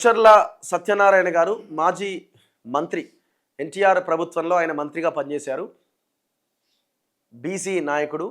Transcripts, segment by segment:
ముచ్చర్ల సత్యనారాయణ గారు మాజీ మంత్రి, ఎన్టీఆర్ ప్రభుత్వంలో ఆయన మంత్రిగా పనిచేశారు. బీసీ నాయకుడు,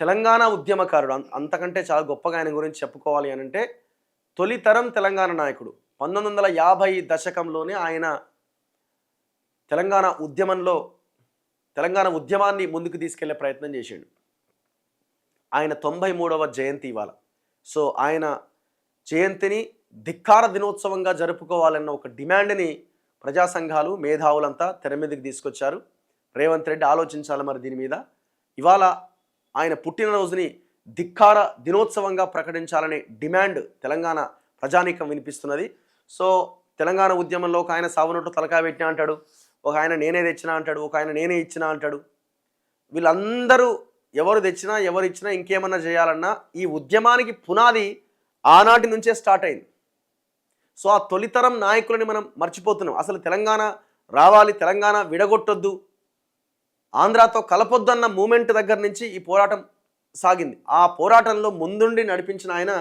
తెలంగాణ ఉద్యమకారుడు. అంతకంటే చాలా గొప్పగా ఆయన గురించి చెప్పుకోవాలి అని అంటే తొలితరం తెలంగాణ నాయకుడు. 1950 దశకంలోనే ఆయన తెలంగాణ ఉద్యమాన్ని ముందుకు తీసుకెళ్లే ప్రయత్నం చేశాడు. ఆయన 93వ జయంతి ఇవాళ. సో ఆయన జయంతిని ధిక్కార దినోత్సవంగా జరుపుకోవాలన్న ఒక డిమాండ్ని ప్రజా సంఘాలు, మేధావులంతా తెర మీదకి తీసుకొచ్చారు. రేవంత్ రెడ్డి ఆలోచించాలి మరి దీని మీద. ఇవాళ ఆయన పుట్టినరోజుని ధిక్కార దినోత్సవంగా ప్రకటించాలనే డిమాండ్ తెలంగాణ ప్రజానీకం వినిపిస్తున్నది. సో తెలంగాణ ఉద్యమంలో ఒక ఆయన సావునోటు తలకాయ పెట్టినా అంటాడు, ఒక ఆయన నేనే తెచ్చినా అంటాడు, ఒక ఆయన నేనే ఇచ్చినా అంటాడు. వీళ్ళందరూ ఎవరు తెచ్చినా ఎవరు ఇచ్చినా ఇంకేమన్నా చేయాలన్నా ఈ ఉద్యమానికి పునాది ఆనాటి నుంచే స్టార్ట్ అయింది. సో ఆ తొలితరం నాయకులని మనం మర్చిపోతున్నాం. అసలు తెలంగాణ రావాలి, తెలంగాణ విడగొట్టొద్దు, ఆంధ్రాతో కలపొద్దు అన్న మూమెంట్ దగ్గర నుంచి ఈ పోరాటం సాగింది. ఆ పోరాటంలో ముందుండి నడిపించిన ఆయన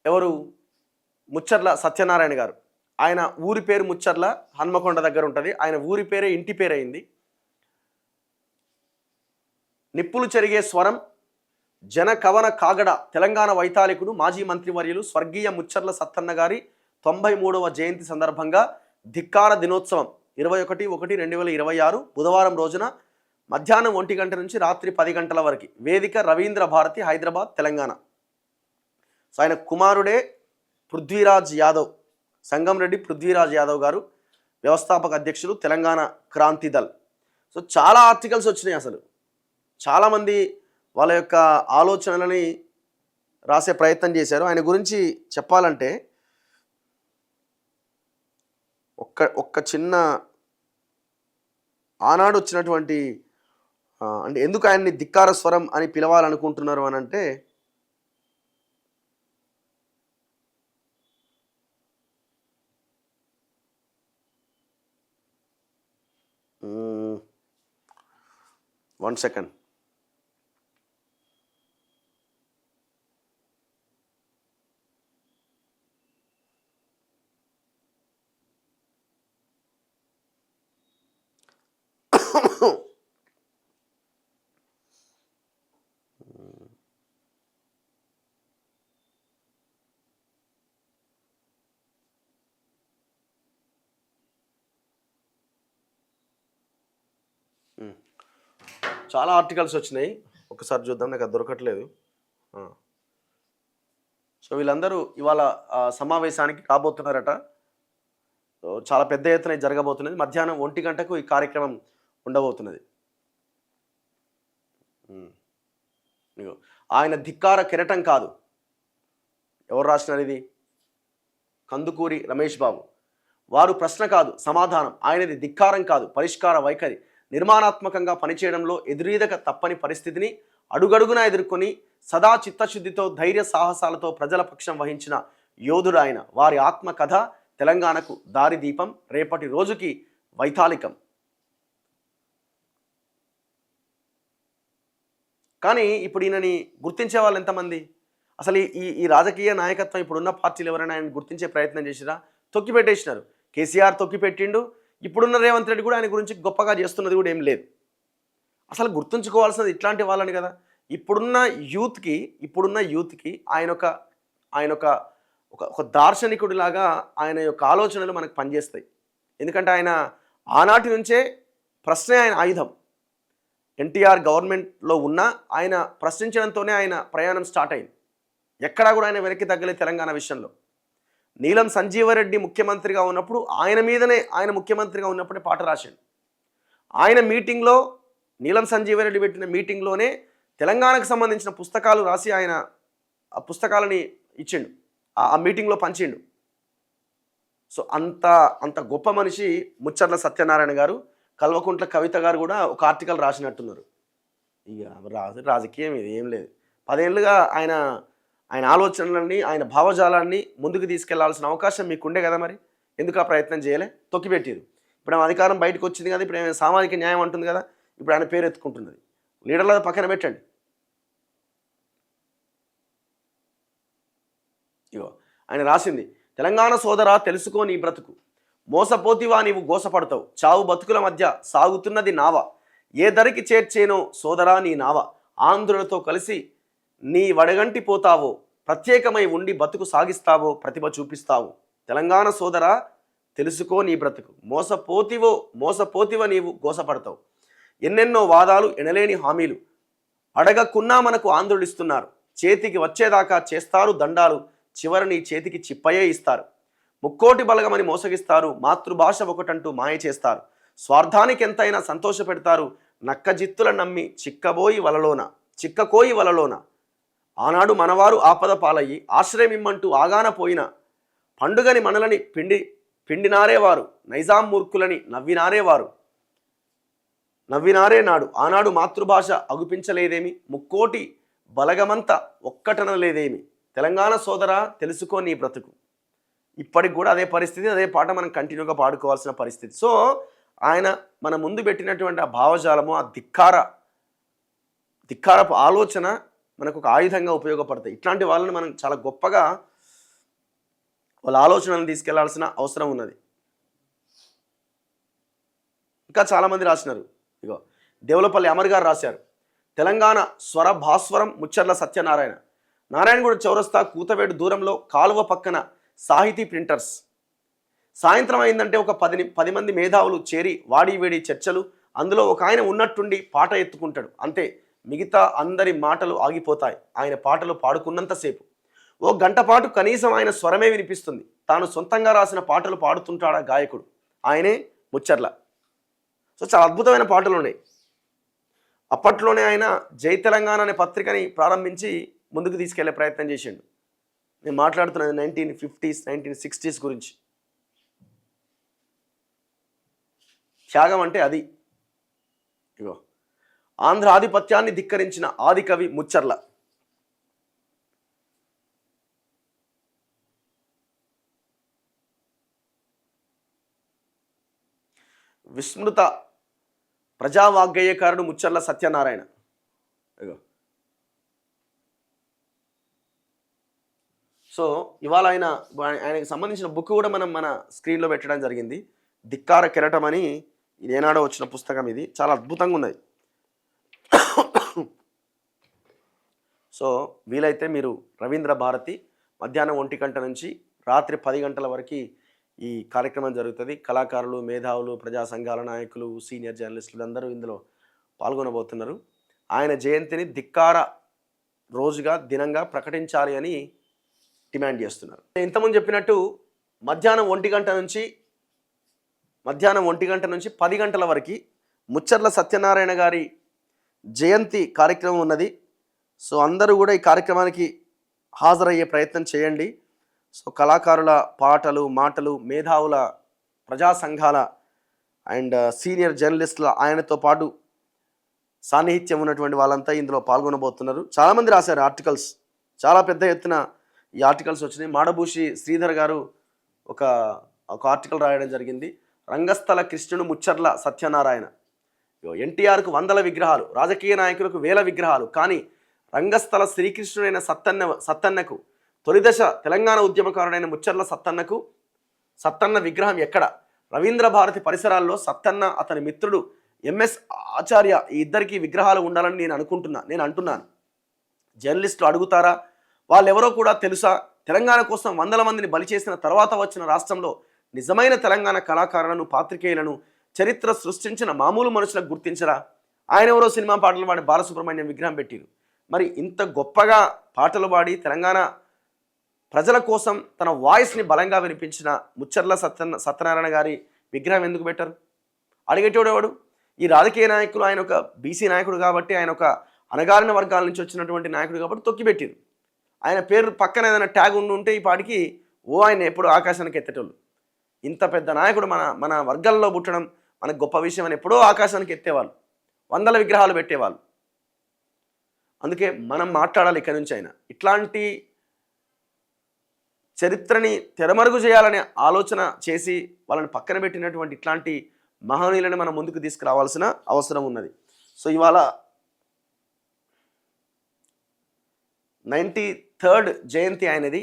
ఎవరు? ముచ్చర్ల సత్యనారాయణ గారు. ఆయన ఊరి పేరు ముచ్చర్ల, హన్మకొండ దగ్గర ఉంటుంది. ఆయన ఊరి పేరే ఇంటి పేరైంది. నిప్పులు చెరిగే స్వరం, జన కవన కాగడ తెలంగాణ వైతాళికుడు, మాజీ మంత్రివర్యులు స్వర్గీయ ముచ్చర్ల సత్తన్న గారి 93వ జయంతి సందర్భంగా ధిక్కార దినోత్సవం 21/1/2026 బుధవారం రోజున మధ్యాహ్నం 1 గంట నుంచి రాత్రి 10 గంటల వరకు. వేదిక రవీంద్ర భారతి, హైదరాబాద్, తెలంగాణ. సో ఆయన కుమారుడే పృథ్వీరాజ్ యాదవ్, సంగంరెడ్డి పృథ్వీరాజ్ యాదవ్ గారు వ్యవస్థాపక అధ్యక్షులు, తెలంగాణ క్రాంతి దళ్. సో చాలా ఆర్టికల్స్ వచ్చినాయి. అసలు చాలామంది వాళ్ళ యొక్క ఆలోచనలని రాసే ప్రయత్నం చేశారు. ఆయన గురించి చెప్పాలంటే ఒక్క చిన్న ఆనాడు వచ్చినటువంటి అంటే ఎందుకు ఆయన్ని ధిక్కార స్వరం అని పిలవాలనుకుంటున్నారు అని అంటే, వన్ సెకండ్. చాలా ఆర్టికల్స్ వచ్చినాయి, ఒకసారి చూద్దాం. నాకు అది దొరకట్లేదు. సో వీళ్ళందరూ ఇవాళ సమావేశానికి రాబోతున్నారట. చాలా పెద్ద ఎత్తున జరగబోతున్నది. మధ్యాహ్నం 1 గంటకు ఈ కార్యక్రమం ఉండబోతున్నది. ఆయన ధిక్కార కిరటం కాదు. ఎవరు రాసినారు ఇది? కందుకూరి రమేష్ బాబు. వారు ప్రశ్న కాదు, సమాధానం. ఆయనది ధిక్కారం కాదు, పరిష్కార వైఖరి. నిర్మాణాత్మకంగా పనిచేయడంలో ఎదురీదక తప్పని పరిస్థితిని అడుగడుగునా ఎదుర్కొని సదా చిత్తశుద్ధితో, ధైర్య సాహసాలతో ప్రజల పక్షం వహించిన యోధుడు ఆయన. వారి ఆత్మ కథ తెలంగాణకు దారిదీపం, రేపటి రోజుకి వైతాళికం. కానీ ఇప్పుడు ఈయనని గుర్తించే వాళ్ళు ఎంతమంది? అసలు ఈ రాజకీయ నాయకత్వం ఇప్పుడున్న పార్టీలు ఎవరైనా ఆయన గుర్తించే ప్రయత్నం చేసిరా? తొక్కిపెట్టేసినారు. కేసీఆర్ తొక్కిపెట్టిండు. ఇప్పుడున్న రేవంత్ రెడ్డి కూడా ఆయన గురించి గొప్పగా చేస్తున్నది కూడా ఏం లేదు. అసలు గుర్తుంచుకోవాల్సినది ఇట్లాంటి వాళ్ళని కదా. ఇప్పుడున్న యూత్కి ఆయన ఒక దార్శనికుడిలాగా ఆయన యొక్క ఆలోచనలు మనకు పనిచేస్తాయి. ఎందుకంటే ఆయన ఆనాటి నుంచే ప్రశ్నే ఆయన ఆయుధం. ఎన్టీఆర్ గవర్నమెంట్లో ఉన్న ఆయన ప్రశ్నించడంతోనే ఆయన ప్రయాణం స్టార్ట్ అయింది. ఎక్కడా కూడా ఆయన వెనక్కి తగ్గలే తెలంగాణ విషయంలో. నీలం సంజీవరెడ్డి ముఖ్యమంత్రిగా ఉన్నప్పుడు ఆయన ముఖ్యమంత్రిగా ఉన్నప్పుడే పాట రాశాడు. ఆయన మీటింగ్లో, నీలం సంజీవరెడ్డి పెట్టిన మీటింగ్లోనే తెలంగాణకు సంబంధించిన పుస్తకాలు రాసి ఆయన ఆ పుస్తకాలని ఇచ్చిండు, ఆ మీటింగ్లో పంచిండు. సో అంత గొప్ప మనిషి ముచ్చర్ల సత్యనారాయణ గారు. కల్వకుంట్ల కవిత గారు కూడా ఒక ఆర్టికల్ రాసినట్టున్నారు. ఇక రాజకీయం ఇది ఏం లేదు. 10 ఏళ్ళుగా ఆయన ఆలోచనలన్నీ, ఆయన భావజాలాన్ని ముందుకు తీసుకెళ్లాల్సిన అవకాశం మీకుండే కదా. మరి ఎందుకు ఆ ప్రయత్నం చేయలే? తొక్కిపెట్టిరు. ఇప్పుడు ఆమె అధికారం బయటకు వచ్చింది కదా, ఇప్పుడు ఆమె సామాజిక న్యాయం అంటుంది కదా, ఇప్పుడు ఆయన పేరు ఎత్తుకుంటున్నది. లీడర్ల పక్కన పెట్టండి. ఇగో ఆయన రాసింది, తెలంగాణ సోదరా తెలుసుకో నీ బ్రతుకు, మోసపోతివా నీవు గోసపడతావు, చావు బతుకుల మధ్య సాగుతున్నది నావ, ఏ దరికి చేర్చేనో సోదరా నీ నావ, ఆంధ్రులతో కలిసి నీ వడగంటి పోతావో, ప్రత్యేకమై ఉండి బతుకు సాగిస్తావో, ప్రతిభ చూపిస్తావు. తెలంగాణ సోదరా తెలుసుకో నీ బ్రతుకు, మోసపోతివ నీవు గోసపడతావు, ఎన్నెన్నో వాదాలు ఎనలేని హామీలు, అడగకున్నా మనకు ఆంధ్రులు ఇస్తున్నారు, చేతికి వచ్చేదాకా చేస్తారు దండాలు, చివరి నీ చేతికి చిప్పయే ఇస్తారు, ముక్కోటి బలగమని మోసగిస్తారు, మాతృభాష ఒకటంటూ మాయ చేస్తారు, స్వార్థానికి ఎంతైనా సంతోష పెడతారు, నక్కజిత్తుల నమ్మి చిక్కకోయి వలలోన, ఆనాడు మనవారు ఆపద పాలయ్యి ఆశ్రయమిమ్మంటూ ఆగాన పోయిన, పండుగని మనలని పిండినారేవారు, నైజాం మూర్ఖులని నవ్వినారే నాడు, ఆనాడు మాతృభాష అగుపించలేదేమి, ముక్కోటి బలగమంత ఒక్కటనలేదేమి, తెలంగాణ సోదరా తెలుసుకో నీ బ్రతుకు. ఇప్పటికి కూడా అదే పరిస్థితి, అదే పాట మనం కంటిన్యూగా పాడుకోవాల్సిన పరిస్థితి. సో ఆయన మన ముందు పెట్టినటువంటి ఆ భావజాలము, ఆ ధిక్కారపు ఆలోచన మనకు ఒక ఆయుధంగా ఉపయోగపడతాయి. ఇట్లాంటి వాళ్ళని మనం చాలా గొప్పగా వాళ్ళ ఆలోచనలను తీసుకెళ్లాల్సిన అవసరం ఉన్నది. ఇంకా చాలామంది రాసినారు. ఇగో దేవులపల్లి అమర్ గారు రాశారు, తెలంగాణ స్వర భాస్వరం ముచ్చర్ల సత్యనారాయణ, నారాయణగూడ చౌరస్తా కూతవేడు దూరంలో కాలువ పక్కన సాహితీ ప్రింటర్స్. సాయంత్రం అయిందంటే ఒక 10 మంది మేధావులు చేరి వాడి వేడి చర్చలు, అందులో ఒక ఆయన ఉన్నట్టుండి పాట ఎత్తుకుంటాడు అంతే, మిగతా అందరి మాటలు ఆగిపోతాయి ఆయన పాటలు పాడుకున్నంతసేపు. ఓ గంట పాటు కనీసం ఆయన స్వరమే వినిపిస్తుంది. తాను సొంతంగా రాసిన పాటలు పాడుతుంటాడా గాయకుడు, ఆయనే ముచ్చర్ల. సో చాలా అద్భుతమైన పాటలు ఉన్నాయి. అప్పట్లోనే ఆయన జై తెలంగాణ అనే పత్రికని ప్రారంభించి ముందుకు తీసుకెళ్లే ప్రయత్నం చేసిండు. నేను మాట్లాడుతున్నది 1950s 1960s గురించి. త్యాగం అంటే అది. ఇగో ఆంధ్ర ఆధిపత్యాన్ని ధిక్కరించిన ఆది కవి ముచ్చర్ల. విస్మృత ప్రజావాగ్గేయకారుడు ముచ్చర్ల సత్యనారాయణ. ఇగో సో ఇవాళ ఆయనకు సంబంధించిన బుక్ కూడా మన స్క్రీన్లో పెట్టడం జరిగింది. ధిక్కార కెరటం అని ఇది ఏనాడో వచ్చిన పుస్తకం. ఇది చాలా అద్భుతంగా ఉన్నది. సో వీలైతే మీరు రవీంద్ర భారతి మధ్యాహ్నం 1 గంట నుంచి రాత్రి 10 గంటల వరకు ఈ కార్యక్రమం జరుగుతుంది. కళాకారులు, మేధావులు, ప్రజా సంఘాల నాయకులు, సీనియర్ జర్నలిస్టులు అందరూ ఇందులో పాల్గొనబోతున్నారు. ఆయన జయంతిని ధిక్కార రోజుగా దినంగా ప్రకటించాలి అని డిమాండ్ చేస్తున్నారు. ఇంతకుముందు చెప్పినట్టు మధ్యాహ్నం 1 గంట నుంచి 10 గంటల వరకు ముచ్చర్ల సత్యనారాయణ గారి జయంతి కార్యక్రమం ఉన్నది. సో అందరూ కూడా ఈ కార్యక్రమానికి హాజరయ్యే ప్రయత్నం చేయండి. సో కళాకారుల పాటలు, మాటలు, మేధావుల, ప్రజా సంఘాల అండ్ సీనియర్ జర్నలిస్టుల, ఆయనతో పాటు సాన్నిహిత్యం ఉన్నటువంటి వాళ్ళంతా ఇందులో పాల్గొనబోతున్నారు. చాలామంది రాశారు ఆర్టికల్స్, చాలా పెద్ద ఎత్తున ఈ ఆర్టికల్స్ వచ్చినాయి. మాడభూషి శ్రీధర్ గారు ఒక ఆర్టికల్ రాయడం జరిగింది. రంగస్థల కృష్ణుడు ముచ్చర్ల సత్యనారాయణ. ఎన్టీఆర్కు 100 విగ్రహాలు, రాజకీయ నాయకులకు 1000 విగ్రహాలు, కానీ రంగస్థల శ్రీకృష్ణుడైన సత్తన్నకు, తొలిదశ తెలంగాణ ఉద్యమకారుడైన ముచ్చర్ల సత్తన్న విగ్రహం ఎక్కడ? రవీంద్ర భారతి పరిసరాల్లో సత్తన్న, అతని మిత్రుడు ఎంఎస్ ఆచార్య, ఈ ఇద్దరికి విగ్రహాలు ఉండాలని నేను అంటున్నాను. జర్నలిస్టులు అడుగుతారా? వాళ్ళెవరో కూడా తెలుసా? తెలంగాణ కోసం 100 మందిని బలి చేసిన తర్వాత వచ్చిన రాష్ట్రంలో నిజమైన తెలంగాణ కళాకారులను, పాత్రికేయులను, చరిత్ర సృష్టించిన మామూలు మనుషులకు గుర్తించరా? ఆయన ఎవరో సినిమా పాటలు పాడి బాలసుబ్రహ్మణ్యం విగ్రహం పెట్టిరు. మరి ఇంత గొప్పగా పాటలు పాడి తెలంగాణ ప్రజల కోసం తన వాయిస్ని బలంగా వినిపించిన ముచ్చర్ల సత్యనారాయణ గారి విగ్రహం ఎందుకు పెట్టారు? అడిగేటోడు ఎవడు? ఈ రాజకీయ నాయకులు, ఆయన ఒక బీసీ నాయకుడు కాబట్టి, ఆయన ఒక అణగారిన వర్గాల నుంచి వచ్చినటువంటి నాయకుడు కాబట్టి తొక్కిపెట్టిరు. ఆయన పేరు పక్కన ఏదైనా ట్యాగ్ ఉంటే ఈ పాటికి ఆయన ఎప్పుడు ఆకాశానికి ఎత్తేటోళ్ళు. ఇంత పెద్ద నాయకుడు మన వర్గాల్లో పుట్టడం మనకు గొప్ప విషయం అని ఎప్పుడో ఆకాశానికి ఎత్తేవాళ్ళు, 100 విగ్రహాలు పెట్టేవాళ్ళు. అందుకే మనం మాట్లాడాలి ఇక్కడి నుంచి. అయినా ఇట్లాంటి చరిత్రని తెరమరుగు చేయాలనే ఆలోచన చేసి వాళ్ళని పక్కన పెట్టినటువంటి ఇట్లాంటి మహనీయులను మనం ముందుకు తీసుకురావాల్సిన అవసరం ఉన్నది. సో ఇవాళ 93rd జయంతి ఆయనది.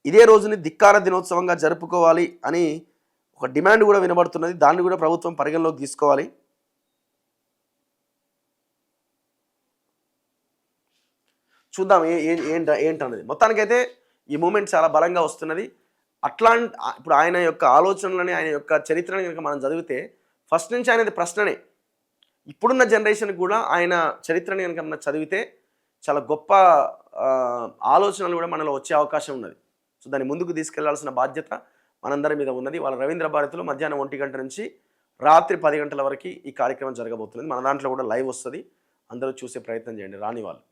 ఇదే రోజుని ధిక్కార దినోత్సవంగా జరుపుకోవాలి అని ఒక డిమాండ్ కూడా వినబడుతున్నది. దాన్ని కూడా ప్రభుత్వం పరిగణలోకి తీసుకోవాలి. చూద్దాం ఏంటన్నది. మొత్తానికైతే ఈ మూమెంట్ చాలా బలంగా వస్తున్నది. ఇప్పుడు ఆయన యొక్క ఆలోచనలని, ఆయన యొక్క చరిత్రని కనుక మనం చదివితే ఫస్ట్ నుంచి ఆయనది ప్రశ్ననే. ఇప్పుడున్న జనరేషన్కి కూడా ఆయన చరిత్రని కనుక మనం చదివితే చాలా గొప్ప ఆలోచనలు కూడా మనలో వచ్చే అవకాశం ఉన్నది. సో దాన్ని ముందుకు తీసుకెళ్లాల్సిన బాధ్యత మనందరి మీద ఉన్నది. వాళ్ళ రవీంద్ర భారతిలో మధ్యాహ్నం 1 గంట నుంచి రాత్రి 10 గంటల వరకు ఈ కార్యక్రమం జరగబోతున్నది. మన దాంట్లో కూడా లైవ్ వస్తుంది. అందరూ చూసే ప్రయత్నం చేయండి రాని వాళ్ళు.